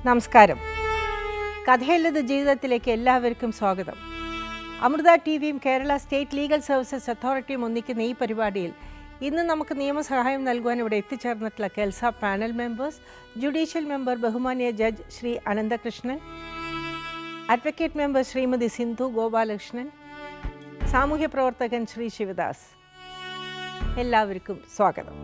നമസ്കാരം. കഥയല്ലത് ജീവിതത്തിലേക്ക് എല്ലാവർക്കും സ്വാഗതം. അമൃത ടിവിയും കേരള സ്റ്റേറ്റ് ലീഗൽ സർവീസസ് അതോറിറ്റിയും ഒന്നിക്കുന്ന ഈ പരിപാടിയിൽ ഇന്ന് നമുക്ക് നിയമസഹായം നൽകുവാൻ ഇവിടെ എത്തിച്ചേർന്നിട്ടുള്ള KELSA panel members, judicial member ബഹുമാന്യ judge Shri Ananthakrishnan, advocate member Shrimati Sindhu Gopalakrishnan, സാമൂഹ്യ പ്രവർത്തകൻ ശ്രീ ശിവദാസ്. എല്ലാവർക്കും സ്വാഗതം.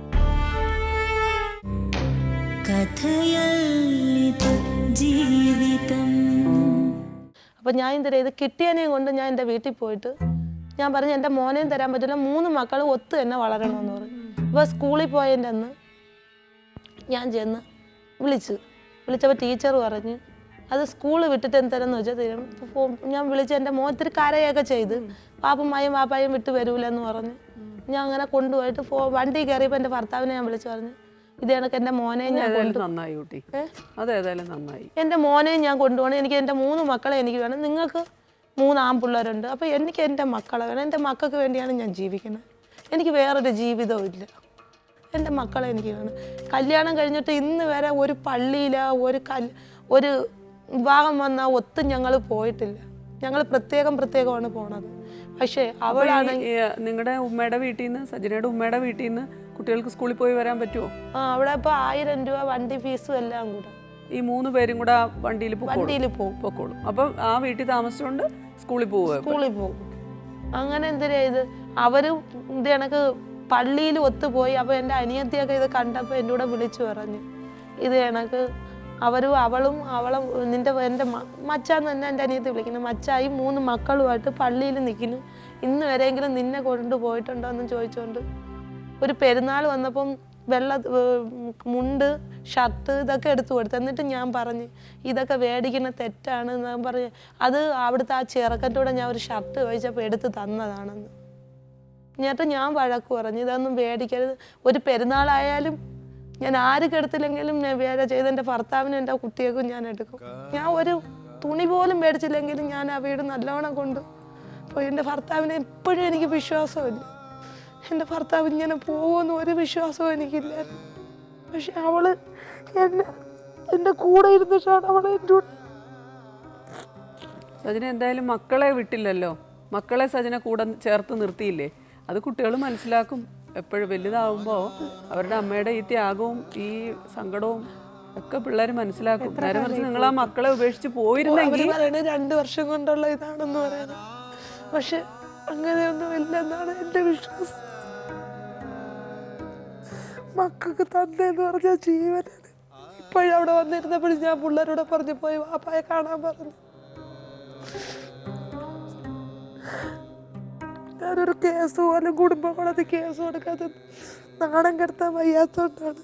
അപ്പം ഞാൻ എന്തരാ ഇത് കിട്ടിയതിനെയും കൊണ്ട് ഞാൻ എൻ്റെ വീട്ടിൽ പോയിട്ട് ഞാൻ പറഞ്ഞു എൻ്റെ മോനെയും തരാൻ പറ്റില്ല, 3 മക്കളും ഒത്ത് തന്നെ വളരണമെന്ന് പറഞ്ഞു. ഇപ്പോൾ സ്കൂളിൽ പോയതിൻ്റെ അന്ന് ഞാൻ ചെന്ന് വിളിച്ചപ്പോൾ ടീച്ചർ പറഞ്ഞ് അത് സ്കൂള് വിട്ടിട്ട് എന്തരെന്ന് വെച്ചാൽ തരും. ഞാൻ വിളിച്ച് എൻ്റെ മോൻ ഇത്തിരി കരയൊക്കെ ചെയ്ത് പാപ്പായും വിട്ട് വരൂലെന്ന് പറഞ്ഞ് ഞാൻ അങ്ങനെ കൊണ്ടുപോയിട്ട് വണ്ടി കയറിയപ്പോൾ എൻ്റെ ഭർത്താവിനെ ഞാൻ വിളിച്ച് പറഞ്ഞു ഇത് കണക്ക് എൻ്റെ മോനെ ഞാൻ എൻ്റെ മോനെയും ഞാൻ കൊണ്ടുപോകണം, എനിക്ക് എൻ്റെ 3 മക്കളെ എനിക്ക് വേണം, നിങ്ങൾക്ക് 3 ആൺപിള്ളേരുണ്ട്, അപ്പോൾ എനിക്ക് എൻ്റെ മക്കളെ വേണം, എൻ്റെ മക്കൾക്ക് വേണ്ടിയാണ് ഞാൻ ജീവിക്കുന്നത്, എനിക്ക് വേറൊരു ജീവിതവും ഇല്ല, എൻ്റെ മക്കളെ എനിക്ക് വേണം. കല്യാണം കഴിഞ്ഞിട്ട് ഇന്ന് വരെ ഒരു പള്ളിയിലോ ഒരു വിവാഹം വന്നാൽ ഒത്തും ഞങ്ങൾ പോയിട്ടില്ല, ഞങ്ങൾ പ്രത്യേകമാണ് പോണത്. പക്ഷേ അവളാണെങ്കിൽ നിങ്ങളുടെ ഉമ്മയുടെ വീട്ടിൽ നിന്ന്, സജിനയുടെ ഉമ്മയുടെ വീട്ടിൽ നിന്ന് കുട്ടികൾക്ക് സ്കൂളിൽ പോയി വരാൻ പറ്റുമോ? അവിടെ ഇപ്പോൾ 1000 രൂപ വണ്ടി ഫീസും എല്ലാം കൂടെ ഈ 3 പേരും കൂടെ വണ്ടിയിൽ പോക്കോളും. അപ്പം ആ വീട്ടിൽ താമസിച്ചുകൊണ്ട് സ്കൂളിൽ പോകും. അങ്ങനെ എന്തിനാ ഇത് അവരും ഇത് കണക്ക് പള്ളിയിൽ ഒത്തുപോയി. അപ്പോൾ എൻ്റെ അനിയത്തിയൊക്കെ ഇത് കണ്ടപ്പോൾ എൻ്റെ കൂടെ വിളിച്ചു പറഞ്ഞു ഇത് കണക്ക് അവളും എൻ്റെ മച്ചാന്ന് തന്നെ എൻ്റെ അനിയത്തി വിളിക്കുന്നു, മച്ചായി 3 മക്കളുമായിട്ട് പള്ളിയിൽ നിൽക്കുന്നു, ഇന്ന് വരെയെങ്കിലും നിന്നെ കൊണ്ടുപോയിട്ടുണ്ടോ എന്ന് ചോദിച്ചുകൊണ്ട് ഒരു പെരുന്നാൾ വന്നപ്പം മുണ്ട് ഷർട്ട് ഇതൊക്കെ എടുത്തു കൊടുത്തു. എന്നിട്ട് ഞാൻ പറഞ്ഞു ഇതൊക്കെ മേടിക്കുന്ന തെറ്റാണ് ഞാൻ പറഞ്ഞു. അത് അവിടുത്തെ ആ ചെറുക്കൻ്റെ കൂടെ ഞാൻ ഒരു ഷർട്ട് ചോദിച്ചപ്പോൾ എടുത്ത് തന്നതാണെന്ന്. എന്നിട്ട് ഞാൻ വഴക്ക് പറഞ്ഞു ഇതൊന്നും മേടിക്കരുത്, ഒരു പെരുന്നാളായാലും ഞാൻ ആർക്ക് എടുത്തില്ലെങ്കിലും ഞാൻ വേറെ ചെയ്ത് എൻ്റെ ഭർത്താവിനും എൻ്റെ കുട്ടികൾക്കും ഞാൻ എടുക്കും. ഞാൻ ഒരു തുണി പോലും മേടിച്ചില്ലെങ്കിലും ഞാൻ ആ വീട് നല്ലോണം കൊണ്ട് പോയി. എൻ്റെ ഭർത്താവിനെ എപ്പോഴും എനിക്ക് വിശ്വാസമില്ല, എൻ്റെ ഭർത്താവ് ഇങ്ങനെ പോകുമെന്ന് ഒരു വിശ്വാസവും എനിക്കില്ലായിരുന്നു. പക്ഷെ അവള് എൻ്റെ കൂടെ ഇരുന്നിട്ടാണ് അവളെ എൻ്റെ കൂടെ. സജിന എന്തായാലും മക്കളെ വിട്ടില്ലല്ലോ, മക്കളെ സജിന കൂടെ ചേർത്ത് നിർത്തിയില്ലേ, അത് കുട്ടികൾ മനസ്സിലാക്കും. എപ്പോഴും വലുതാവുമ്പോൾ അവരുടെ അമ്മയുടെ ഈ ത്യാഗവും ഈ സങ്കടവും ഒക്കെ പിള്ളേർ മനസ്സിലാക്കും. നേരെ മറിച്ച് നിങ്ങൾ ആ മക്കളെ ഉപേക്ഷിച്ച് പോയിരുന്നെങ്കിൽ 2 വർഷം കൊണ്ടുള്ള ഇതാണെന്ന് പറയുന്നത്, പക്ഷെ അങ്ങനെയൊന്നും ഇല്ലെന്നാണ് എൻ്റെ വിശ്വാസം. മക്കൾക്ക് തന്നെന്ന് പറഞ്ഞാൽ ജീവനാണ്. ഇപ്പോഴും അവിടെ വന്നിരുന്നപ്പോഴും ഞാൻ പിള്ളേരോട് പറഞ്ഞു പോയി വാപ്പായെ കാണാൻ പറഞ്ഞു. ഞാനൊരു കേസ് പോലും കുടുംബ കോടതി കേസ് കൊടുക്കാതെ നാണം കെടുത്താൻ വയ്യാത്തോണ്ടാണ്.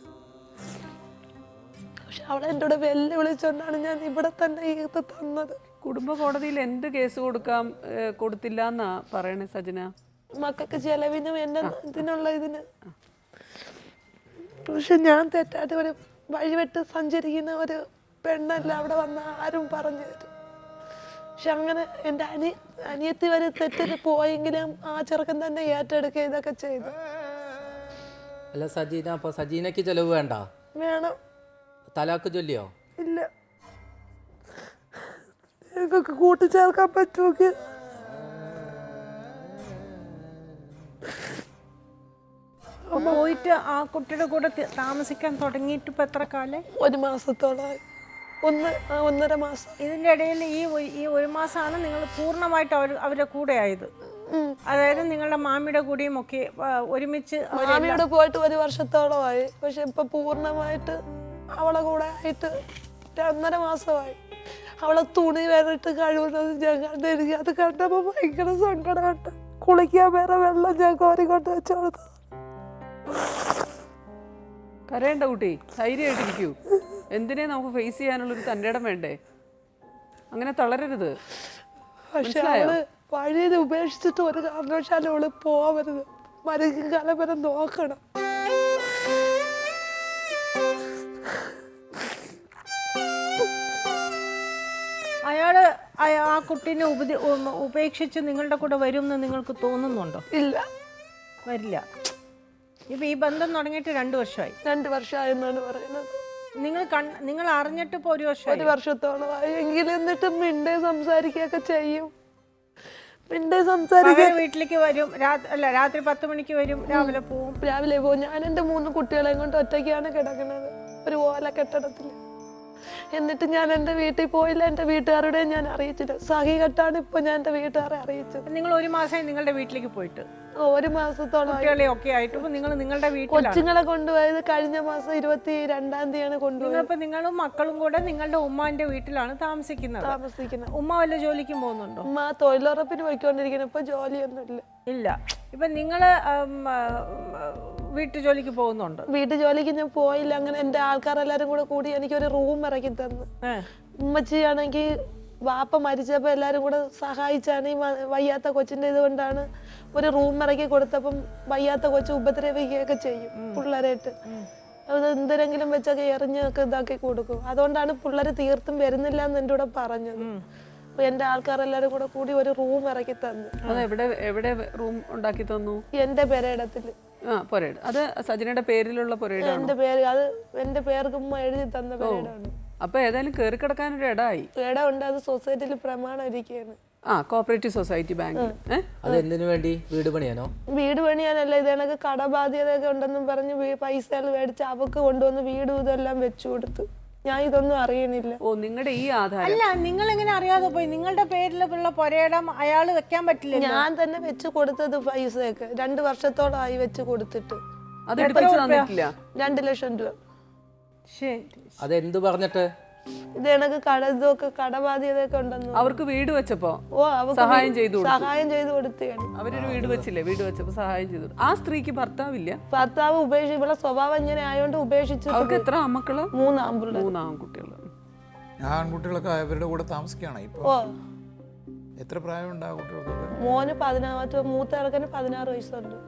പക്ഷെ അവളെ എൻ്റെ കൂടെ വെല്ലുവിളിച്ചോണ്ടാണ് ഞാൻ ഇവിടെ തന്നെ ഇത് തന്നത്. കുടുംബ കോടതിയിൽ എന്ത് കേസ് കൊടുത്തില്ല എന്നാ പറയണേ സജിന? മക്കൾക്ക് ചെലവിനും എന്നെ ഇതിനുള്ള ഇതിന്. പക്ഷെ ഞാൻ തെറ്റായിട്ട് ഒരു വഴിവിട്ട് സഞ്ചരിക്കുന്ന ഒരു പെണ്ണല്ല അവിടെ വന്ന ആരും പറഞ്ഞു തരും. പക്ഷെ അങ്ങനെ എൻ്റെ അനിയത്തി വരെ തെറ്റിന് പോയെങ്കിലും ആ ചെറുക്കൻ തന്നെ ഏറ്റെടുക്കുക ഇതൊക്കെ ചെയ്തു. അല്ല സജീന, അപ്പൊ സജീനക്ക് ചെലവ് വേണ്ട? വേണം. തലാക്ക് ചൊല്ലിയോ? ഇല്ല. ഞങ്ങൾക്ക് കൂട്ടിച്ചേർക്കാൻ പറ്റുമോ? പോയിട്ട് ആ കുട്ടിയുടെ കൂടെ താമസിക്കാൻ തുടങ്ങിയിട്ട് ഇപ്പം എത്ര കാലം? 1 മാസത്തോളമായി. 1.5 മാസം. ഇതിൻ്റെ ഇടയിൽ ഈ 1 മാസമാണ് നിങ്ങൾ പൂർണ്ണമായിട്ട് അവരുടെ കൂടെ ആയത്. അതായത് നിങ്ങളുടെ മാമിയുടെ കൂടെയും ഒക്കെ ഒരുമിച്ച്. മാമിയോട് പോയിട്ട് 1 വർഷത്തോളമായി. പക്ഷെ ഇപ്പൊ പൂർണ്ണമായിട്ട് അവളെ കൂടെ ആയിട്ട് 1.5 മാസമായി. അവളെ തുണി വരട്ട് കഴിവുന്നത് ഞാൻ കണ്ടെനിക്ക് അത് കണ്ടപ്പോൾ ഭയങ്കര സങ്കടമുണ്ട്. കുളിക്കാൻ വേറെ വെള്ളം ഞാൻ കോരിക്കൊണ്ട് വെച്ചു കൊടുത്തു. കരയേണ്ട കുട്ടി, ധൈര്യമായിട്ടിരിക്കൂ. എന്തിനെ നമുക്ക് ഫേസ് ചെയ്യാനുള്ളൊരു തൻ്റെ ഇടം വേണ്ടേ, അങ്ങനെ തളരരുത്. പക്ഷെ അവള് വഴിയിൽ ഉപേക്ഷിച്ചിട്ട് ഒരു കാരണവശാലും അവള് പോവരുത്. മരുന്ന് കാലം വരെ നോക്കണം. അയാള് ആ കുട്ടീനെ ഉപേക്ഷിച്ച് നിങ്ങളുടെ കൂടെ വരും എന്ന് നിങ്ങൾക്ക് തോന്നുന്നുണ്ടോ? ഇല്ല, വരില്ല. ഇപ്പൊ ഈ ബന്ധം തുടങ്ങിയിട്ട് 2 വർഷമായി. 2 വർഷമായെന്നാണ് പറയുന്നത്. നിങ്ങൾ അറിഞ്ഞിട്ട് ഇപ്പോൾ 1 വർഷം, 1 വർഷത്തോളമായി. എങ്കിലും എന്നിട്ടും മിണ്ടേ സംസാരിക്കുകയൊക്കെ ചെയ്യും. മിണ്ടേ സംസാരിക്കുക. വീട്ടിലേക്ക് വരും, രാത്രി 10 മണിക്ക് വരും, രാവിലെ പോവും. രാവിലെ പോകും. ഞാൻ എൻ്റെ 3 കുട്ടികളെയും കൊണ്ട് ഒറ്റയ്ക്കാണ് കിടക്കുന്നത് ഒരു ഓല കെട്ടിടത്തിൽ. എന്നിട്ട് ഞാൻ എൻ്റെ വീട്ടിൽ പോയില്ല, എൻ്റെ വീട്ടുകാരുടെ ഞാൻ അറിയിച്ചില്ല. സഹി കെട്ടാണ് ഇപ്പൊ ഞാൻ എൻ്റെ വീട്ടുകാരെ അറിയിച്ചത്. നിങ്ങൾ 1 മാസമായി നിങ്ങളുടെ വീട്ടിലേക്ക് പോയിട്ട്? 1 മാസത്തോളം. കുട്ടികളെ ഒക്കെ ആയിട്ട് നിങ്ങൾ നിങ്ങളുടെ വീട്ടിൽ കൊച്ചുങ്ങളെ കൊണ്ടുപോയത് കഴിഞ്ഞ മാസം 22-ാം തീയതിയാണ് കൊണ്ടുപോയത്. ഇപ്പൊ നിങ്ങളും മക്കളും കൂടെ നിങ്ങളുടെ ഉമ്മാന്റെ വീട്ടിലാണ് താമസിക്കുന്നത്. ഉമ്മ വല്ല ജോലിക്കും പോകുന്നുണ്ടോ? ഉമ്മ തൊഴിലുറപ്പിന് പോയിക്കൊണ്ടിരിക്കുന്നു. ഇപ്പൊ ജോലിയൊന്നുമില്ല. ഇല്ല. ഇപ്പൊ നിങ്ങള് വീട്ടു ജോലിക്ക് പോകുന്നുണ്ട്? വീട്ടു ജോലിക്ക് ഞാൻ പോയില്ല. അങ്ങനെ എൻ്റെ ആൾക്കാരെല്ലാരും കൂടെ കൂടി എനിക്കൊരു റൂം ഇറക്കി തന്നു. ഉമ്മച്ചിയാണെങ്കിൽ വാപ്പ മരിച്ചപ്പോൾ എല്ലാരും കൂടെ സഹായിച്ചാണ്. ഈ വയ്യാത്ത കൊച്ചിന്റെ ഇതുകൊണ്ടാണ് ഒരു റൂം ഇറക്കി കൊടുത്തപ്പം വയ്യാത്ത കൊച്ചു ഉപദ്രവിക്കുകയൊക്കെ ചെയ്യും പിള്ളേരായിട്ട്. അത് എന്തിനെങ്കിലും വെച്ചൊക്കെ എറിഞ്ഞൊക്കെ ഇതാക്കി കൊടുക്കും. അതുകൊണ്ടാണ് പിള്ളേർ തീർത്തും വരുന്നില്ല എന്ന് എൻ്റെ കൂടെ പറഞ്ഞത്. അപ്പൊ എൻ്റെ ആൾക്കാരെല്ലാരും കൂടെ കൂടി ഒരു റൂം ഇറക്കി തന്നു. എവിടെ റൂം ഉണ്ടാക്കി തന്നു? എൻ്റെ പെരയിടത്തില്. അത് സജിനയുടെ പേരിലുള്ള പുരയിടം. എൻ്റെ പേര്, അത് എൻ്റെ പേർക്ക് ഉമ്മ എഴുതി തന്ന പെരയിടമാണ്. അപ്പൊ ഏതായാലും കയറി കിടക്കാനൊരു ഇടമായി. ഇടമുണ്ട്. അത് സൊസൈറ്റിയിൽ പ്രമാണം ഇരിക്കുകയാണ്. Cooperative society bank. അത് എന്തിനു വേണ്ടി? വീട് പണിയാനോ? വീട് പണിയാനല്ല, ഇത് കണക്ക് കടബാധ്യതയൊക്കെ ഉണ്ടെന്നും പറഞ്ഞ് പൈസകൾ മേടിച്ച് അവക്ക് കൊണ്ടുവന്ന് വീടും ഇതെല്ലാം വെച്ചു കൊടുത്തു. ഞാൻ ഇതൊന്നും അറിയണില്ല. നിങ്ങളുടെ ഈ ആധാരം അല്ല, നിങ്ങൾ എങ്ങനെ അറിയാതെ പോയി? നിങ്ങളുടെ പേരിലുള്ള പുരയിടം അയാള് വെക്കാൻ പറ്റില്ല. ഞാൻ തന്നെ വെച്ച് കൊടുത്തത് പൈസയൊക്കെ 2 വർഷത്തോളമായി വെച്ച് കൊടുത്തിട്ട്. അത് എടുപ്പിച്ച് തന്നിട്ടില്ല. 2 ലക്ഷം രൂപ. അതെന്ത് പറഞ്ഞിട്ട്? ഇത് കണക്ക് ഇതൊക്കെ കടബാധ്യതയൊക്കെ ഉണ്ടെന്ന്. അവർക്ക് വീട് വെച്ചപ്പോ അവർക്ക് സഹായം ചെയ്തു കൊടുക്കുകയാണ്. അവരൊരു വീട് വെച്ചില്ലേ? വീട് വെച്ചപ്പോ സഹായം ചെയ്തു. ആ സ്ത്രീക്ക് ഭർത്താവില്ല? ഭർത്താവ് ഇവിടെ സ്വഭാവം ഇങ്ങനെ ആയതുകൊണ്ട് ഉപേക്ഷിച്ചു. അവർക്ക് എത്ര ആൺമക്കള്? 3 ആൺപിള്ളേർ. 3 ആൺകുട്ടികൾ. ആൺകുട്ടികളൊക്കെ അവരുടെ കൂടെ താമസിക്കുകയാണ് ഇപ്പൊ. എത്ര പ്രായമുണ്ട് ആ കുട്ടികൾക്കൊക്കെ? മോന് 16, മൂത്ത ഇറക്കന് 16 വയസ്സുണ്ട്.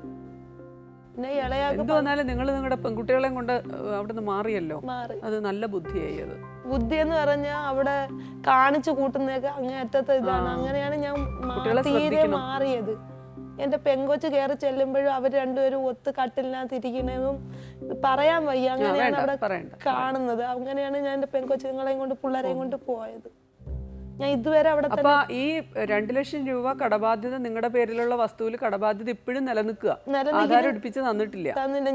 പിന്നെ എന്ത് വന്നാലും നിങ്ങൾ നിങ്ങളുടെ പെൺകുട്ടികളെയും കൊണ്ട് അവിടുന്ന് മാറിയല്ലോ. അത് നല്ല ബുദ്ധിയായി. അത് ബുദ്ധി എന്ന് പറഞ്ഞാൽ അവിടെ കാണിച്ചു കൂട്ടുന്നതൊക്കെ അങ്ങേയറ്റത്തെ ഇതാണ്. അങ്ങനെയാണ് ഞാൻ തീരെ മാറിയത്. എന്റെ പെങ്കൊച്ച് കയറി ചെല്ലുമ്പോഴും അവർ രണ്ടുപേരും ഒത്ത് കട്ടിലിനകത്ത് ഇരിക്കണതും പറയാൻ വയ്യ. അങ്ങനെയാണ് അവിടെ കാണുന്നത്. അങ്ങനെയാണ് ഞാൻ എന്റെ പെങ്കൊച്ചുങ്ങളെയും കൊണ്ട് പിള്ളേരെയും കൊണ്ട് പോയത്. ഞാൻ ഇതുവരെ അവിടെ. അപ്പൊ ഈ 2 ലക്ഷം രൂപ കടബാധ്യത, നിങ്ങളുടെ പേരിലുള്ള വസ്തുവിൽ കടബാധ്യത ഇപ്പോഴും നിലനിൽക്കുക. ആധാരം എടുപ്പിച്ച് തന്നിട്ടില്ല.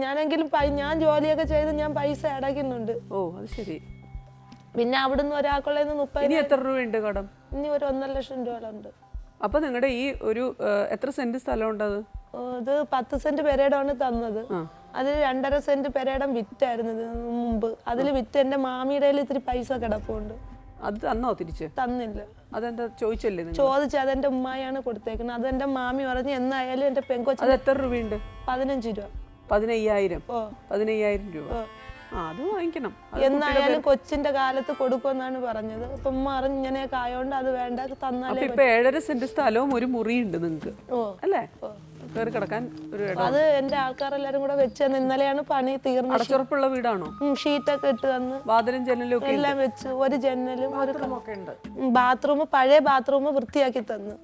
ഞാനെങ്കിലും ഞാൻ ജോലിയൊക്കെ ചെയ്ത് ഞാൻ പൈസ അടയ്ക്കുന്നുണ്ട്. അത് ശരി. പിന്നെ അവിടുന്ന് ഒരാൾക്കുള്ള 30. ഇനി എത്ര രൂപയുണ്ട് കടം? ഇനി ഒരു 1.5 ലക്ഷം രൂപ ഉണ്ട്. അപ്പൊ നിങ്ങളുടെ ഈ ഒരു എത്ര സെന്റ് സ്ഥലം ഉണ്ടത്? ഇത് 10 സെന്റ് പെരയിടമാണ് തന്നത്. അതിൽ 2.5 സെന്റ് പെരയിടം വിറ്റായിരുന്നു മുമ്പ്. അതിൽ വിറ്റ് എന്റെ മാമിയുടെ ഇത്തിരി പൈസ കിടപ്പുണ്ട്. അത് തന്നോ? തിരിച്ച് തന്നില്ല. അതെന്താ ചോദിച്ചല്ലേ? ചോദിച്ചു. അതെന്റെ ഉമ്മയാണ് കൊടുത്തേക്കുന്നത്. അതെന്റെ മാമി പറഞ്ഞു എന്നായാലും എന്റെ പെങ്കൊച്ചു. അത് എത്ര രൂപയുണ്ട്? 15 രൂപ. 15,000. 15,000 രൂപ. അത് വാങ്ങിക്കണം. എന്നായാലും കൊച്ചിന്റെ കാലത്ത് കൊടുക്കുമെന്നാണ് പറഞ്ഞത്. അപ്പൊ ഉമ്മ പറഞ്ഞു ഇങ്ങനെയൊക്കെ ആയോണ്ട് അത് വേണ്ട, തന്നാലേ. ഇപ്പൊ 7.5 സെന്റ് സ്ഥലവും ഒരു മുറിയുണ്ട് നിങ്ങൾക്ക് അല്ലേ? കയറി കിടക്കാൻ ഒരു ഇടം. അത് എന്റെ ആൾക്കാരെല്ലാരും കൂടെ വെച്ച് തന്നു. ഇന്നലെയാണ് പണി തീർന്നത്. അടച്ചുറപ്പുള്ള വീടാണോ? ഷീറ്റൊക്കെ ഇട്ട് തന്ന് വാതിലും ജനലും ഒക്കെ എല്ലാം വെച്ച്. ഒരു ജനലും ബാത്റൂം, പഴയ ബാത്റൂം വൃത്തിയാക്കി തന്നു.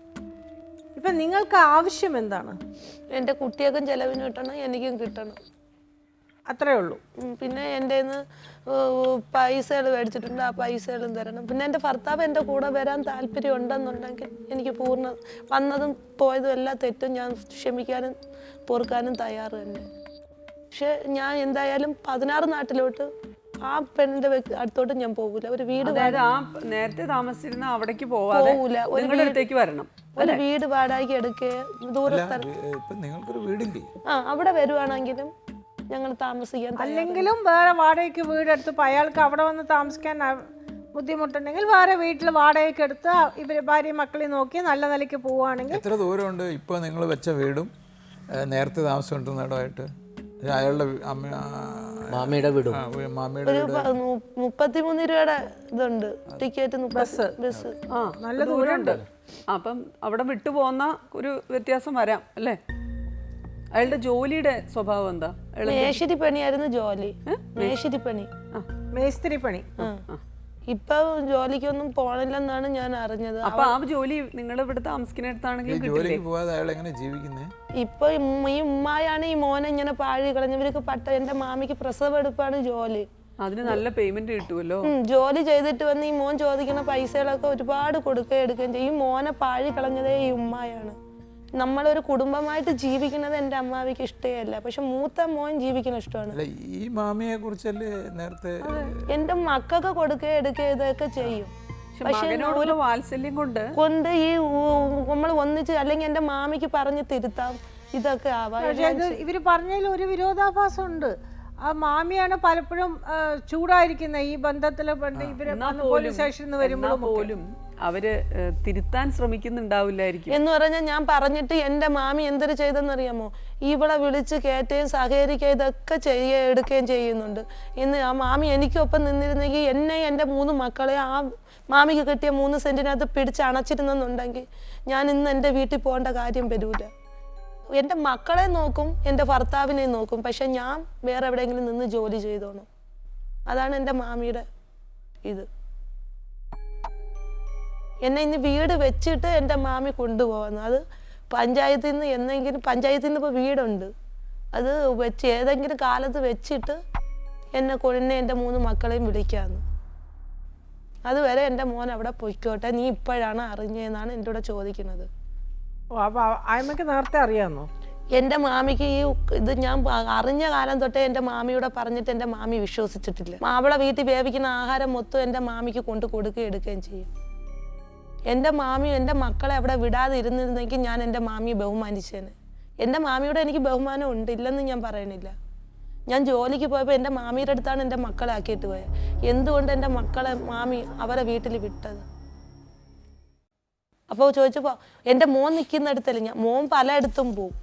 ഇപ്പൊ നിങ്ങൾക്ക് ആവശ്യം എന്താണ്? എന്റെ കുട്ടികൾക്കും ചെലവിന് കിട്ടണം, എനിക്കും കിട്ടണം. അത്രേ ഉള്ളൂ. പിന്നെ എൻ്റെ പൈസകൾ മേടിച്ചിട്ടുണ്ട്. ആ പൈസകളും തരണം. പിന്നെ എൻ്റെ ഭർത്താവ് എൻ്റെ കൂടെ വരാൻ താല്പര്യം ഉണ്ടെന്നുണ്ടെങ്കിൽ എനിക്ക് വന്നതും പോയതും എല്ലാം തെറ്റും ഞാൻ ക്ഷമിക്കാനും പൊറുക്കാനും തയ്യാറ് തന്നെ. പക്ഷെ ഞാൻ എന്തായാലും 16 നാട്ടിലോട്ട് ആ പെണ്ണിന്റെ അടുത്തോട്ട് ഞാൻ പോകൂല. ഒരു വീട് നേരത്തെ താമസിച്ചിരുന്ന അവിടേക്ക് പോകൂല. ഒരു വീട് വാടകയ്ക്ക് എടുക്കുക. നിങ്ങൾക്കൊരു വീടില്ലേ? അവിടെ വരുവാണെങ്കിലും ഞങ്ങൾ താമസിക്കാൻ. അല്ലെങ്കിലും വേറെ വാടകയ്ക്ക് വീടെടുത്ത് അയാൾക്ക് അവിടെ വന്ന് താമസിക്കാൻ ബുദ്ധിമുട്ടുണ്ടെങ്കിൽ വേറെ വീട്ടിൽ വാടകയ്ക്ക് എടുത്ത് ഇവര് ഭാര്യ മക്കളെ നോക്കി നല്ല നിലയ്ക്ക് പോവുകയാണെങ്കിൽ. എത്ര ദൂരമുണ്ട് ഇപ്പൊ നിങ്ങൾ വെച്ച വീടും നേരത്തെ താമസിച്ചുകൊണ്ടിരുന്നിടമായിട്ട്? അയാളുടെ മാമിയുടെ വീടും. മാമിയുടെ 33 രൂപയുടെ ഇതുണ്ട് ടിക്കറ്റ്. ബസ് നല്ല ദൂരമുണ്ട്. അപ്പം അവിടെ വിട്ടുപോകുന്ന ഒരു വ്യത്യാസം വരാം അല്ലേ? അയാളുടെ ജോലിയുടെ സ്വഭാവം എന്താ? മേശിരി പണിയായിരുന്നു ജോലി. മേശിരി പണി, മേസ്തിരി പണി. ഇപ്പൊ ജോലിക്കൊന്നും പോണില്ലെന്നാണ് ഞാൻ അറിഞ്ഞത്. അപ്പൊ ആ ജോലി നിങ്ങൾ ഇവിടെ താമസിക്കുന്നിടത്താണെങ്കിലും കിട്ടില്ലേ? ജോലിക്ക് പോകാതെ അയാൾ എങ്ങനെ ജീവിക്കുന്നേ? ഇപ്പൊ ഈ ഉമ്മായാണ് ഈ മോനെ ഇങ്ങനെ പാഴി കളഞ്ഞവർക്ക് എന്റെ മാമിക്ക് പ്രസവ എടുപ്പാണ് ജോലി. അതിന് നല്ല പേയ്മെന്റ് കിട്ടുമല്ലോ. ജോലി ചെയ്തിട്ട് വന്ന് ഈ മോൻ ചോദിക്കുന്ന പൈസകളൊക്കെ ഒരുപാട് കൊടുക്കുകയും എടുക്കുകയും ചെയ്യും. ഈ മോനെ പാഴി കളഞ്ഞതേ ഈ ഉമ്മായാണ്. നമ്മളൊരു കുടുംബമായിട്ട് ജീവിക്കുന്നത് എൻ്റെ അമ്മാവിക്ക് ഇഷ്ടമല്ല, പക്ഷെ മൂത്ത മോൻ ജീവിക്കുന്ന ഇഷ്ടമാണ്. ഈ മാമിയെ കുറിച്ചല്ലേ നേരത്തെ? എൻ്റെ മക്കൾക്ക് കൊടുക്കുകയും എടുക്കുകയും ഇതൊക്കെ ചെയ്യും. പക്ഷെ വാത്സല്യം കൊണ്ട് ഈ നമ്മൾ ഒന്നിച്ച് അല്ലെങ്കിൽ എൻ്റെ മാമിക്ക് പറഞ്ഞ് തിരുത്താം ഇതൊക്കെ ആവാം. ഇവര് പറഞ്ഞതിൽ ഒരു വിരോധാഭാസം ഉണ്ട്. ആ മാമിയാണ് പലപ്പോഴും ചൂടായിരിക്കുന്നത് ഈ ബന്ധത്തില്. ഇവര് പോലീസ് സ്റ്റേഷനിൽ വരുമ്പോഴും അവര് തിരുത്താൻ ശ്രമിക്കുന്നുണ്ടാവില്ലായിരിക്കും എന്ന് പറഞ്ഞാൽ ഞാൻ പറഞ്ഞിട്ട് എൻ്റെ മാമി എന്തൊരു ചെയ്തെന്നറിയാമോ? ഇവളെ വിളിച്ച് കയറ്റുകയും സഹകരിക്കുകയും ഇതൊക്കെ എടുക്കുകയും ചെയ്യുന്നുണ്ട്. ഇന്ന് ആ മാമി എനിക്കൊപ്പം നിന്നിരുന്നെങ്കിൽ എന്നെ എൻ്റെ 3 മക്കളെ ആ മാമിക്ക് കിട്ടിയ 3 സെന്റിനകത്ത് പിടിച്ച് അണച്ചിരുന്നെന്നുണ്ടെങ്കിൽ ഞാൻ ഇന്ന് എൻ്റെ വീട്ടിൽ പോകേണ്ട കാര്യം വരൂല. എൻ്റെ മക്കളെ നോക്കും, എൻ്റെ ഭർത്താവിനെ നോക്കും, പക്ഷെ ഞാൻ വേറെ എവിടെയെങ്കിലും നിന്ന് ജോലി ചെയ്തോണം. അതാണ് എൻ്റെ മാമിയുടെ ഇത്. എന്നെ ഇന്ന് വീട് വെച്ചിട്ട് എൻ്റെ മാമി കൊണ്ടുപോകുന്നു. അത് പഞ്ചായത്തിൽ നിന്ന് എന്തെങ്കിലും, പഞ്ചായത്തിൽ നിന്ന് ഇപ്പോൾ വീടുണ്ട്, അത് വെച്ച് ഏതെങ്കിലും കാലത്ത് വെച്ചിട്ട് എന്നെ എൻ്റെ 3 മക്കളെയും വിളിക്കാമെന്ന്. അതുവരെ എൻ്റെ മോൻ അവിടെ പൊയ്ക്കോട്ടെ, നീ ഇപ്പോഴാണ് അറിഞ്ഞതെന്നാണ് എൻ്റെ കൂടെ ചോദിക്കുന്നത്. അമ്മക്ക് നേരത്തെ അറിയാമോ? എൻ്റെ മാമിക്ക് ഈ ഇത് ഞാൻ അറിഞ്ഞ കാലം തൊട്ടേ എൻ്റെ മാമിയോടെ പറഞ്ഞിട്ട് എൻ്റെ മാമി വിശ്വസിച്ചിട്ടില്ല. അവളെ വീട്ടിൽ വേവിക്കുന്ന ആഹാരം മൊത്തം എൻ്റെ മാമിക്ക് കൊണ്ട് കൊടുക്കുകയും എടുക്കുകയും ചെയ്യും. എൻ്റെ മാമി എൻ്റെ മക്കളെ അവിടെ വിടാതെ ഇരുന്നിരുന്നെങ്കിൽ ഞാൻ എൻ്റെ മാമിയെ ബഹുമാനിച്ചേനെ. എൻ്റെ മാമിയോടെ എനിക്ക് ബഹുമാനം ഉണ്ട്, ഇല്ലെന്ന് ഞാൻ പറയണില്ല. ഞാൻ ജോലിക്ക് പോയപ്പോൾ എൻ്റെ മാമിയുടെ അടുത്താണ് എൻ്റെ മക്കളെ ആക്കിയിട്ട് പോയത്. എന്തുകൊണ്ട് എൻ്റെ മക്കളെ മാമി അവരെ വീട്ടിൽ വിട്ടത്? അപ്പോൾ ചോദിച്ചപ്പോൾ എൻ്റെ മോൻ നിൽക്കുന്നിടത്തല്ല, മോൻ പലയിടത്തും പോവും.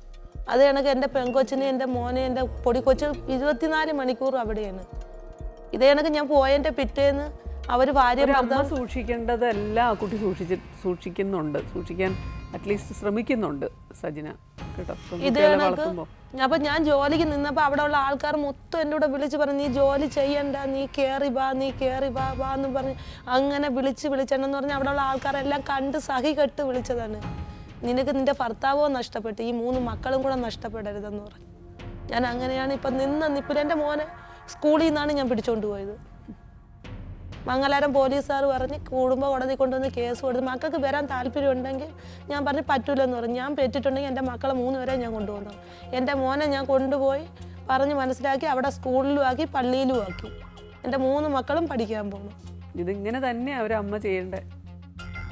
അത് കണക്ക് എൻ്റെ പെൺകൊച്ചിനെ, എൻ്റെ മോനെ, എൻ്റെ പൊടിക്കൊച്ച് 24 മണിക്കൂർ അവിടെയാണ്. ഇതേ കണക്ക് ഞാൻ പോയതിൻ്റെ പിറ്റേന്ന് അവർ ഭാര്യ സൂക്ഷിക്കേണ്ടതെല്ലാം ആ കുട്ടി സൂക്ഷിക്കുന്നുണ്ട്, സൂക്ഷിക്കാൻ അറ്റ്ലീസ്റ്റ് ശ്രമിക്കുന്നുണ്ട് സജിന കേട്ടോ. അപ്പൊ ഞാൻ ജോലിക്ക് നിന്നപ്പോൾ അവിടെ ഉള്ള ആൾക്കാർ മൊത്തം എൻ്റെ കൂടെ വിളിച്ച് പറഞ്ഞു, നീ ജോലി ചെയ്യണ്ട, നീ കയറി വാ എന്ന് പറഞ്ഞ് അങ്ങനെ വിളിച്ചെന്ന് പറഞ്ഞാൽ അവിടെ ഉള്ള ആൾക്കാരെല്ലാം കണ്ട് സഹി കെട്ട് വിളിച്ചതാണ്. നിനക്ക് നിന്റെ ഭർത്താവോ നഷ്ടപ്പെട്ടു, ഈ 3 മക്കളും കൂടെ നഷ്ടപ്പെടരുതെന്ന് പറഞ്ഞു. ഞാൻ അങ്ങനെയാണ് ഇപ്പം നിപ്പിൽ എൻ്റെ മോനെ സ്കൂളിൽ നിന്നാണ് ഞാൻ പിടിച്ചോണ്ട് പോയത്. മംഗലാരം പോലീസുകാർ പറഞ്ഞ് കുടുംബ കോടതി കൊണ്ടുവന്ന് കേസ് കൊടുത്ത് മക്കൾക്ക് വരാൻ താല്പര്യം ഉണ്ടെങ്കിൽ ഞാൻ പറഞ്ഞ് പറ്റൂലെന്ന് പറഞ്ഞു. ഞാൻ പെറ്റിട്ടുണ്ടെങ്കിൽ എൻ്റെ മക്കളെ 3 പേരെ ഞാൻ കൊണ്ടുപോകുന്നു. എൻ്റെ മോനെ ഞാൻ കൊണ്ടുപോയി പറഞ്ഞ് മനസ്സിലാക്കി അവിടെ സ്കൂളിലും ആക്കി പള്ളിയിലും ആക്കി. എൻ്റെ 3 മക്കളും പഠിക്കാൻ പോകുന്നു. ഇതിങ്ങനെ തന്നെ അവരമ്മ ചെയ്യണ്ടേ.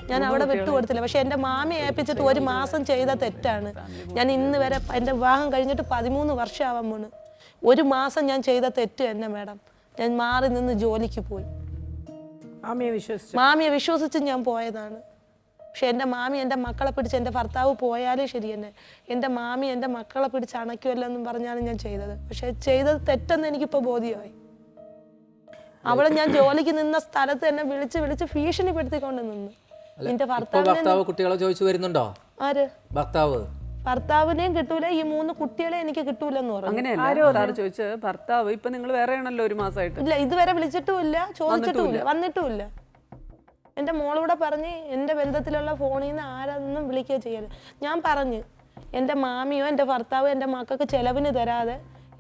ഞാൻ അവിടെ വിട്ടുകൊടുത്തില്ല. പക്ഷെ എൻ്റെ മാമി ഏൽപ്പിച്ചിട്ട് 1 മാസം ചെയ്ത തെറ്റാണ്. ഞാൻ ഇന്ന് വരെ എൻ്റെ വിവാഹം കഴിഞ്ഞിട്ട് 13 വർഷം ആവാൻ പോണ്. 1 മാസം ഞാൻ ചെയ്ത തെറ്റ് തന്നെ മാഡം. ഞാൻ മാറി നിന്ന് ജോലിക്ക് പോയി. മാമിയെ വിശ്വസിച്ച് ഞാൻ പോയതാണ്. പക്ഷെ എൻ്റെ മാമി എൻ്റെ മക്കളെ പിടിച്ച്, എൻ്റെ ഭർത്താവ് പോയാലും ശരി തന്നെ, എൻ്റെ മാമി എൻ്റെ മക്കളെ പിടിച്ച് അണയ്ക്കുമല്ലോ എന്നും പറഞ്ഞാണ് ഞാൻ ചെയ്തത്. പക്ഷെ ചെയ്തത് തെറ്റെന്ന് എനിക്കിപ്പോൾ ബോധ്യമായി. അവളെ ഞാൻ ജോലിക്ക് നിന്ന സ്ഥലത്ത് എന്നെ വിളിച്ച് ഭീഷണിപ്പെടുത്തിക്കൊണ്ട് നിന്നു. നിന്റെ ഭർത്താവ് കുട്ടികളെ ചോദിച്ചു വരുന്നുണ്ടോ? ആര്? ഭർത്താവിനെയും കിട്ടൂല, ഈ 3 കുട്ടികളെ എനിക്ക് കിട്ടൂലെന്ന് പറഞ്ഞു. അങ്ങനെയല്ല ചോദിച്ചത്. ഭർത്താവ് ഇപ്പൊ നിങ്ങൾ വേറെയാണല്ലോ 1 മാസമായിട്ട്. ഇല്ല, ഇതുവരെ വിളിച്ചിട്ടുമില്ല, ചോദിച്ചിട്ടുമില്ല, വന്നിട്ടുമില്ല. എൻ്റെ മോളൂടെ പറഞ്ഞ് എൻ്റെ ബന്ധത്തിലുള്ള ഫോണിൽ നിന്ന് ആരെന്നും വിളിക്കുക ചെയ്യരുത്. ഞാൻ പറഞ്ഞു എൻ്റെ മാമിയോ എൻ്റെ ഭർത്താവോ എൻ്റെ മക്കൾക്ക് ചെലവിന് തരാതെ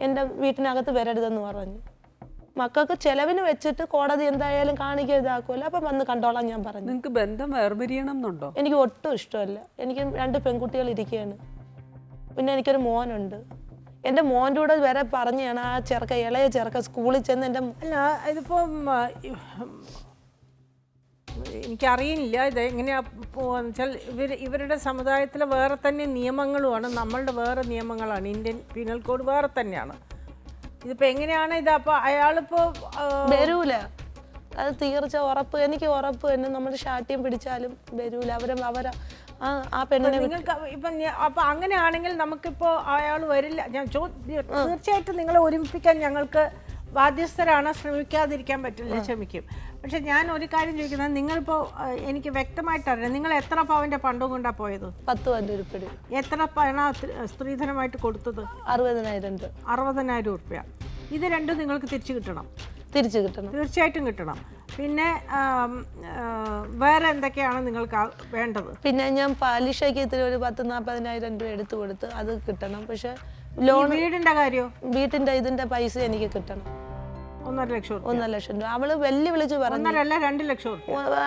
എൻ്റെ വീട്ടിനകത്ത് വരരുതെന്ന് പറഞ്ഞു. മക്കൾക്ക് ചെലവിന് വെച്ചിട്ട് കോടതി എന്തായാലും കാണിക്കുക ഇതാക്കുമല്ലോ, അപ്പം വന്ന് കണ്ടോളാം ഞാൻ പറഞ്ഞു. നിങ്ങൾക്ക് ബന്ധം വേർപിരിയണം എന്നുണ്ടോ? എനിക്ക് ഒട്ടും ഇഷ്ടമല്ല. എനിക്ക് 2 പെൺകുട്ടികൾ ഇരിക്കുകയാണ്, പിന്നെ എനിക്കൊരു മോനുണ്ട്. എൻ്റെ മോൻ്റെ കൂടെ വരെ പറഞ്ഞാണ് ആ ഇളയ ചെറുക്ക സ്കൂളിൽ ചെന്ന് എൻ്റെ ഇതിപ്പം എനിക്കറിയില്ല ഇത് എങ്ങനെയാ പോവാന്ന് വെച്ചാൽ ഇവരുടെ സമുദായത്തിലെ വേറെ തന്നെ നിയമങ്ങളുമാണ്, നമ്മളുടെ വേറെ നിയമങ്ങളാണ്. ഇന്ത്യൻ പീനൽ കോഡ് വേറെ തന്നെയാണ്. ഇതിപ്പോ എങ്ങനെയാണ് ഇത്? അപ്പൊ അയാളിപ്പോ വരൂല, അത് തീർച്ച ഉറപ്പ്, എനിക്ക് ഉറപ്പ് തന്നെ. നമ്മൾ ശാഠ്യം പിടിച്ചാലും വരൂല. അവരെ ആ പെണ്ണിനെ നിങ്ങൾക്ക് ഇപ്പം അപ്പൊ അങ്ങനെയാണെങ്കിൽ നമുക്കിപ്പോ അയാൾ വരില്ല. ഞാൻ തീർച്ചയായിട്ടും നിങ്ങളെ ഒരുമിപ്പിക്കാൻ ഞങ്ങൾക്ക് ബാധ്യസ്ഥരാണ്, ശ്രമിക്കാതിരിക്കാൻ പറ്റില്ല, ക്ഷമിക്കും. പക്ഷെ ഞാൻ ഒരു കാര്യം ചോദിക്കുന്നത്, നിങ്ങളിപ്പോൾ എനിക്ക് വ്യക്തമായിട്ട് അറിയാം, നിങ്ങൾ എത്ര പവൻ്റെ പണ്ടം കൊണ്ടാണ് പോയത്? 10 പവൻ്റെ ഉരുപ്പടി. എത്ര പണ സ്ത്രീധനമായിട്ട് കൊടുത്തത്? 60,000 രൂപ. ഇത് രണ്ടും നിങ്ങൾക്ക് തിരിച്ചു കിട്ടണം. തീർച്ചയായിട്ടും കിട്ടണം. പിന്നെ വേറെ എന്തൊക്കെയാണ് നിങ്ങൾക്ക് വേണ്ടത്? പിന്നെ ഞാൻ പലിശയ്ക്ക് ഇത്തിരി ഒരു 10,000-40,000 രൂപ എടുത്തു കൊടുത്ത് അത് കിട്ടണം. പക്ഷെ വീടിന്റെ കാര്യോ? വീട്ടിന്റെ ഇതിന്റെ പൈസ എനിക്ക് കിട്ടണം. 1.5 ലക്ഷം. 1.5 ലക്ഷം രൂപ അവള് വെല്ലുവിളിച്ച് പറഞ്ഞു. 2 ലക്ഷം.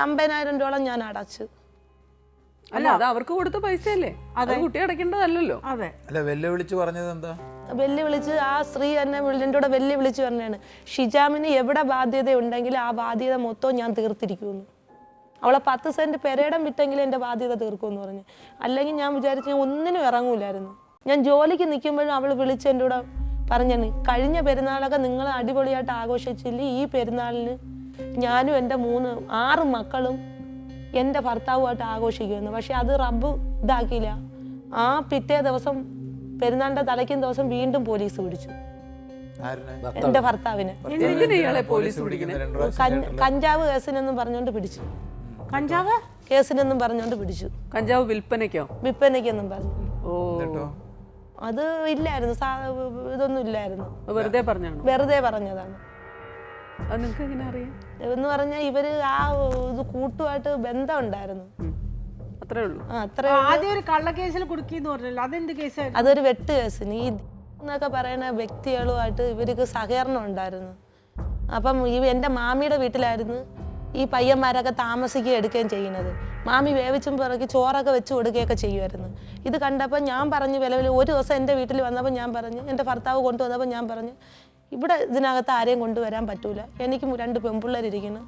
50,000 രൂപ ഞാൻ അടച്ചു. അല്ല, അത് അവർക്ക് കൊടുത്ത പൈസയല്ലേ, അത് കുട്ടി അടയ്ക്കേണ്ടതല്ലോ. അതെ. അല്ല, വെല്ലുവിളിച്ച് പറഞ്ഞത് എന്താ? വെല്ലുവിളിച്ച് ആ സ്ത്രീ എന്നെ എൻ്റെ കൂടെ വെല്ലുവിളിച്ച് പറഞ്ഞാണ്, ഷിജാമിന് എവിടെ ബാധ്യത ഉണ്ടെങ്കിൽ ആ ബാധ്യത മൊത്തം ഞാൻ തീർത്തിരിക്കുമെന്ന്. അവളെ 10 സെന്റ് പെരേടം വിട്ടെങ്കിലും എൻ്റെ ബാധ്യത തീർക്കുമെന്ന് പറഞ്ഞു. അല്ലെങ്കിൽ ഞാൻ വിചാരിച്ചു ഞാൻ ഒന്നിനും ഇറങ്ങൂലായിരുന്നു. ഞാൻ ജോലിക്ക് നിൽക്കുമ്പോഴും അവൾ വിളിച്ച് എൻ്റെ കൂടെ പറഞ്ഞാണ്, കഴിഞ്ഞ പെരുന്നാളൊക്കെ നിങ്ങൾ അടിപൊളിയായിട്ട് ആഘോഷിച്ചില്ല, ഈ പെരുന്നാളിന് ഞാനും എൻ്റെ 6 മക്കളും എൻ്റെ ഭർത്താവുമായിട്ട് ആഘോഷിക്കുമെന്ന്. പക്ഷെ അത് റബ്ബ് ഇതാക്കിയില്ല. ആ പിറ്റേ ദിവസം പെരുന്നാളിൻ്റെ തലയ്ക്കും ദിവസം വീണ്ടും പോലീസ് പിടിച്ചു എൻ്റെ ഭർത്താവിനെ. കഞ്ചാവ് കേസിനെന്നും പറഞ്ഞുകൊണ്ട് പിടിച്ചു. കഞ്ചാവ് കേസിനെന്നും പറഞ്ഞുകൊണ്ട് പിടിച്ചു. കഞ്ചാവ് വിൽപ്പനയ്ക്കെന്നും പറഞ്ഞു. അത് ഇല്ലായിരുന്നു, ഇതൊന്നും ഇല്ലായിരുന്നു, വെറുതെ പറഞ്ഞതാണ്. എന്ന് പറഞ്ഞാൽ ഇവര് ആ ഇത് കൂട്ടുമായിട്ട് ബന്ധം ഉണ്ടായിരുന്നു. അതൊരു വെട്ട് കേസിന് ഈ എന്നൊക്കെ പറയുന്ന വ്യക്തികളുമായിട്ട് ഇവർക്ക് സഹകരണം ഉണ്ടായിരുന്നു. അപ്പം എൻ്റെ മാമിയുടെ വീട്ടിലായിരുന്നു ഈ പയ്യന്മാരൊക്കെ താമസിക്കുകയും എടുക്കുകയും ചെയ്യുന്നത്. മാമി വേവിച്ചും പിറക്കി ചോറൊക്കെ വെച്ച് കൊടുക്കുകയൊക്കെ ചെയ്യുമായിരുന്നു. ഇത് കണ്ടപ്പോൾ ഞാൻ പറഞ്ഞു, ഒരു ദിവസം എൻ്റെ വീട്ടിൽ വന്നപ്പോൾ ഞാൻ പറഞ്ഞു, എൻ്റെ ഭർത്താവ് കൊണ്ടുവന്നപ്പോൾ ഞാൻ പറഞ്ഞു, ഇവിടെ ഇതിനകത്ത് ആരെയും കൊണ്ടുവരാൻ പറ്റൂല, എനിക്ക് 2 പെൺപിള്ളേരിക്കുന്നു,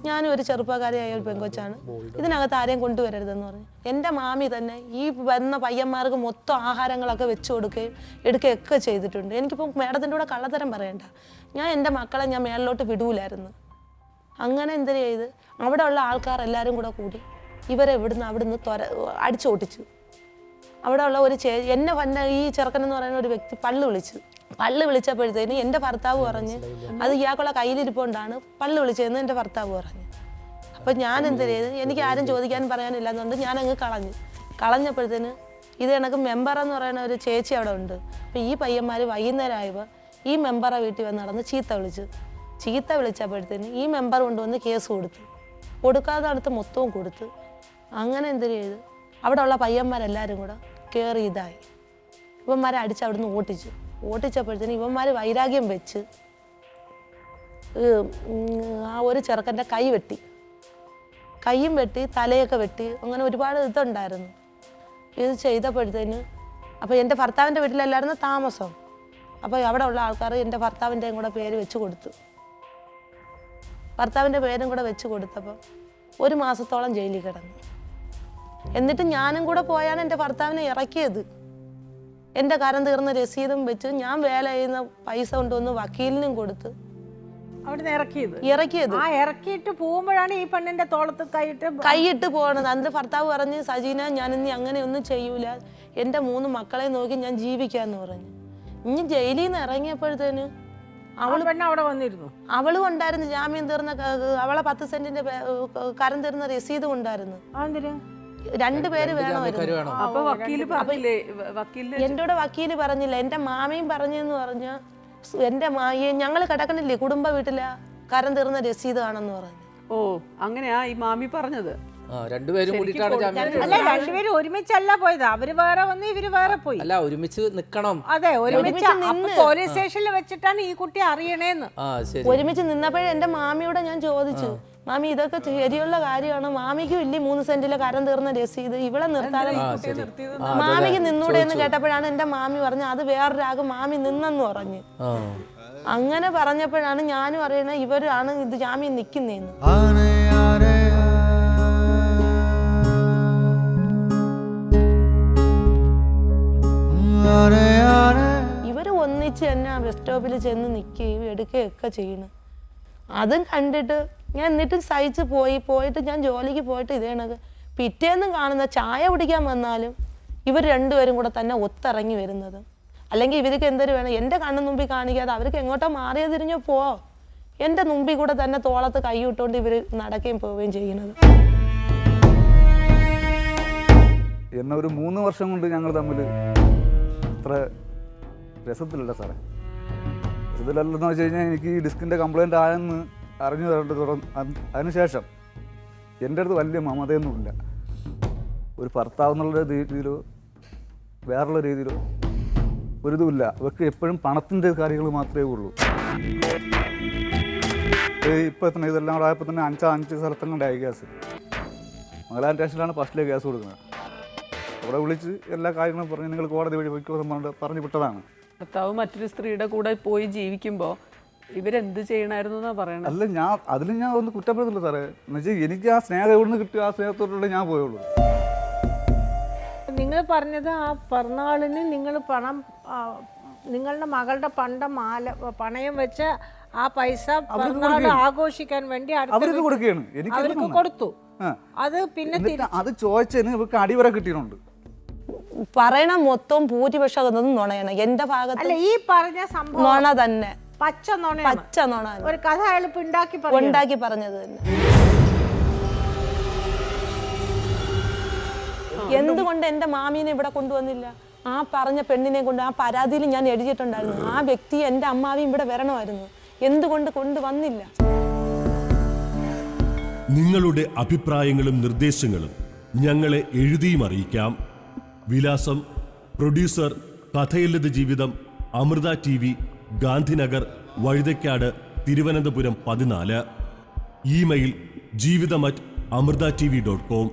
ഞാനും ഒരു ചെറുപ്പക്കാരിയായ ഒരു പെങ്കൊച്ചാണ്, ഇതിനകത്ത് ആരെയും കൊണ്ടുവരരുതെന്ന് പറഞ്ഞു. എൻ്റെ മാമി തന്നെ ഈ വന്ന പയ്യന്മാർക്ക് മൊത്തം ആഹാരങ്ങളൊക്കെ വെച്ച് കൊടുക്കുകയും എടുക്കുകയൊക്കെ ചെയ്തിട്ടുണ്ട്. എനിക്കിപ്പോൾ മേഡത്തിൻ്റെ കൂടെ കള്ളത്തരം പറയണ്ട, ഞാൻ എൻ്റെ മക്കളെ ഞാൻ മേളിലോട്ട് വിടൂലായിരുന്നു. അങ്ങനെ എന്തിനു ചെയ്ത് അവിടെ ഉള്ള ആൾക്കാർ എല്ലാവരും കൂടെ കൂടി ഇവരെ അവിടുന്ന് അടിച്ചോട്ടിച്ചു. അവിടെ ഉള്ള ഒരു എന്നെ വന്ന ഈ ചെറുക്കനെന്ന് പറയുന്ന ഒരു വ്യക്തി പള്ളു വിളിച്ചപ്പോഴത്തേന് എൻ്റെ ഭർത്താവ് പറഞ്ഞ് അത് ഇയാൾക്കുള്ള കയ്യിലിരിപ്പോണ്ടാണ് പള്ളു വിളിച്ചതെന്ന് എൻ്റെ ഭർത്താവ് പറഞ്ഞു. അപ്പം ഞാൻ എന്ത് ചെയ്ത്, എനിക്ക് ആരും ചോദിക്കാനും പറയാനില്ല എന്നുകൊണ്ട് ഞാനങ്ങ് കളഞ്ഞപ്പോഴത്തേന് ഇത് കണക്ക് മെമ്പറെന്ന് പറയുന്ന ഒരു ചേച്ചി അവിടെ ഉണ്ട്. അപ്പം ഈ പയ്യന്മാർ വൈകുന്നേരം ആയപ്പോൾ ഈ മെമ്പറെ വീട്ടിൽ വന്ന് നടന്ന് ചീത്ത വിളിച്ചപ്പോഴത്തേന് ഈ മെമ്പർ കൊണ്ടുവന്ന് കേസ് കൊടുക്കാതെ അടുത്ത് മൊത്തവും കൊടുത്ത്. അങ്ങനെ എന്തിനു ചെയ്ത് അവിടെ ഉള്ള പയ്യന്മാരെല്ലാവരും കൂടെ കയറി ഇതായി ഇവന്മാരെ അടിച്ച് അവിടുന്ന് ഓട്ടിച്ചപ്പോഴത്തേന് ഇവന്മാർ വൈരാഗ്യം വെച്ച് ആ ഒരു ചെറുക്കൻ്റെ കൈയും വെട്ടി തലയൊക്കെ വെട്ടി, അങ്ങനെ ഒരുപാട് ഇതുണ്ടായിരുന്നു. ഇത് ചെയ്തപ്പോഴത്തേന് അപ്പോൾ എൻ്റെ ഭർത്താവിൻ്റെ വീട്ടിലല്ലായിരുന്നു താമസം. അപ്പോൾ അവിടെ ഉള്ള ആൾക്കാർ എൻ്റെ ഭർത്താവിൻ്റെയും കൂടെ പേര് വെച്ച് കൊടുത്തു. ഭർത്താവിൻ്റെ പേരും കൂടെ വെച്ച് കൊടുത്തപ്പോൾ 1 മാസത്തോളം ജയിലിൽ കിടന്നു. എന്നിട്ട് ഞാനും കൂടെ പോയാണ് എൻ്റെ ഭർത്താവിനെ ഇറക്കിയത്. എൻ്റെ കരം തീർന്ന രസീതും വെച്ച് ഞാൻ വേല ചെയ്യുന്ന പൈസ കൊണ്ടുവന്ന് വക്കീലിനും കൊടുത്ത് അവിടുന്ന് ഇറക്കിയത്. ഇറക്കിയിട്ട് പോകുമ്പോഴാണ് ഈ പെണ്ണിന്റെ തോളത്ത് കൈയിട്ട് പോകണത്. അതിന്റെ ഭർത്താവ് പറഞ്ഞ്, സജീന ഞാനിനി അങ്ങനെയൊന്നും ചെയ്യൂല, എൻ്റെ 3 മക്കളെ നോക്കി ഞാൻ ജീവിക്കാന്ന് പറഞ്ഞു. ഇനി ജയിലിൽ നിന്ന് ഇറങ്ങിയപ്പോഴത്തേന് അവിടെ വന്നിരുന്നു. അവളും ഉണ്ടായിരുന്നു, ജാമ്യം തീർന്ന അവളെ 10 സെന്റിന്റെ കരം തീർന്ന രസീതും ഉണ്ടായിരുന്നു. 2 പേര് വേണമായിരുന്നു. എൻ്റെ കൂടെ വക്കീല് പറഞ്ഞില്ല, എൻ്റെ മാമയും പറഞ്ഞെന്ന് പറഞ്ഞ എൻ്റെ ഞങ്ങൾ കിടക്കണില്ലേ കുടുംബ വീട്ടിലെ കരം തീർന്ന രസീത് ആണെന്ന് പറഞ്ഞു. ഓ, അങ്ങനെയാ ഈ മാമി പറഞ്ഞത്. രണ്ടുപേരും ഒരുമിച്ചല്ല പോയത്, അവര് വേറെ വന്ന് ഇവര് വേറെ പോയി. അല്ല, ഒരുമിച്ച് നിക്കണം. അതെ, ഒരുമിച്ച് പോലീസ് സ്റ്റേഷനിൽ വെച്ചിട്ടാണ് ഈ കുട്ടി അറിയണേന്ന്. ഒരുമിച്ച് നിന്നപ്പോഴേ എൻ്റെ മാമിയോട് ഞാൻ ചോദിച്ചു, മാമി ഇതൊക്കെ ശരിയുള്ള കാര്യമാണ്, മാമിക്കും ഇല്ലേ 3 സെന്റിലെ കരം തീർന്ന രസീത്, ഇവിടെ നിർത്താതെ മാമിക്ക് നിന്നൂടെ എന്ന് കേട്ടപ്പോഴാണ് എൻ്റെ മാമി പറഞ്ഞു അത് വേറൊരാകും മാമി നിന്നെന്ന് പറഞ്ഞു. അങ്ങനെ പറഞ്ഞപ്പോഴാണ് ഞാനും അറിയണേ ഇവരാണ് ഇത് ജാമ്യം നിൽക്കുന്നേന്ന്. ഇവര് ഒന്നിച്ച് തന്നെ ബസ് സ്റ്റോപ്പിൽ ചെന്ന് നിൽക്കുകയും എടുക്കുകയൊക്കെ ചെയ്യണം. അതും കണ്ടിട്ട് ഞാൻ എന്നിട്ട് സഹിച്ച് പോയിട്ട് ഞാൻ ജോലിക്ക് പോയിട്ട് ഇതേണത് പിറ്റേന്നും കാണുന്ന ചായ കുടിക്കാൻ വന്നാലും ഇവർ 2 പേരും കൂടെ തന്നെ ഒത്തിറങ്ങി വരുന്നത്. അല്ലെങ്കിൽ ഇവർക്ക് എന്തൊരു വേണം, എൻ്റെ കണ്ണു മുമ്പിൽ കാണിക്കാതെ അവർക്ക് എങ്ങോട്ടോ മാറിയ തിരിഞ്ഞോ എൻ്റെ മുമ്പിൽ കൂടെ തന്നെ തോളത്ത് കൈ ഇട്ടുകൊണ്ട് ഇവർ നടക്കുകയും പോവുകയും ചെയ്യുന്നത്. എന്നെ ഒരു 3 വർഷം കൊണ്ട് ഞങ്ങൾ തമ്മിൽ അത്ര രസത്തിലല്ല സാറേ. രസത്തിലല്ലെന്ന് വെച്ച് കഴിഞ്ഞാൽ എനിക്ക് ഈ ഡിസ്കിൻ്റെ കംപ്ലയിൻ്റ് ആയെന്ന് അറിഞ്ഞു അതിനുശേഷം എൻ്റെ അടുത്ത് വലിയ മമതയൊന്നുമില്ല. ഒരു ഭർത്താവ് എന്നുള്ള രീതിയിലോ വേറുള്ള രീതിയിലോ ഒരിതുമില്ല. അവർക്ക് എപ്പോഴും പണത്തിൻ്റെ കാര്യങ്ങൾ മാത്രമേ ഉള്ളൂ. ഇപ്പോൾ തന്നെ ഇതെല്ലാം കൂടെ ആയപ്പോൾ തന്നെ 5 സ്ഥലത്തങ്ങണ്ടായി ഗ്യാസ്. മംഗലാപുരം സ്റ്റേഷനിലാണ് ഫസ്റ്റിലെ ഗ്യാസ് കൊടുക്കുന്നത്. അവിടെ വിളിച്ച് എല്ലാ കാര്യങ്ങളും പറഞ്ഞ് നിങ്ങൾ കോടതി വഴി പോയിക്കോന്ന് പറഞ്ഞു വിട്ടതാണ്. ഭർത്താവ് മറ്റൊരു സ്ത്രീയുടെ കൂടെ പോയി ജീവിക്കുമ്പോൾ ഇവരെന്ത് ചെയ്യണമായിരുന്നു എന്നാ പറയണത്? അല്ല, അതിൽ ഞാൻ ഒന്ന് കുറ്റപ്പെടുന്നില്ല സാറേ. എന്നുവെച്ചാൽ എനിക്ക് ആ സ്നേഹം എവിടെ നിന്ന് കിട്ടിയോ ആ സ്നേഹത്തോടുള്ള ഞാൻ പോയുള്ളൂ. നിങ്ങൾ പറഞ്ഞത് ആ പിറന്നാളിന് നിങ്ങൾ പണം നിങ്ങളുടെ മകളുടെ പണയം വെച്ച് ആ പൈസ പിറന്നാൾ ആഘോഷിക്കാൻ വേണ്ടി അവർക്ക് കൊടുക്കുകയാണ്. അവർക്ക് കൊടുത്തു. അത് പിന്നെ അത് ചോദിച്ചതിന് ഇവർക്ക് അടിവരെ കിട്ടിയിട്ടുണ്ട്. പറയണ മൊത്തം ഭൂരിപക്ഷം നുണയാണ്. എന്റെ ഭാഗത്ത് അല്ല, ഈ പറഞ്ഞ സംഭവം നുണ തന്നെ, പച്ച നുണ. ഒരു കഥ അയാൾ ഉണ്ടാക്കി പറഞ്ഞത് തന്നെ. എന്തുകൊണ്ട് എന്റെ മാമീനെ ഇവിടെ കൊണ്ടുവന്നില്ല? ആ പറഞ്ഞ പെണ്ണിനെ കൊണ്ട് ആ പരാതിയിൽ ഞാൻ എഴുതിയിട്ടുണ്ടായിരുന്നു. ആ വ്യക്തി എന്റെ അമ്മാവിയും ഇവിടെ വരണമായിരുന്നു. എന്തുകൊണ്ട് കൊണ്ടുവന്നില്ല? നിങ്ങളുടെ അഭിപ്രായങ്ങളും നിർദ്ദേശങ്ങളും ഞങ്ങളെ എഴുതിയും അറിയിക്കാം. വിലാസം: പ്രൊഡ്യൂസർ, കഥയില്ലത് ജീവിതം, അമൃത TV, ഗാന്ധിനഗർ, വഴുതയ്ക്കാട്, തിരുവനന്തപുരം 14. ഇമെയിൽ: ജീവിതം@amൃതtv.com.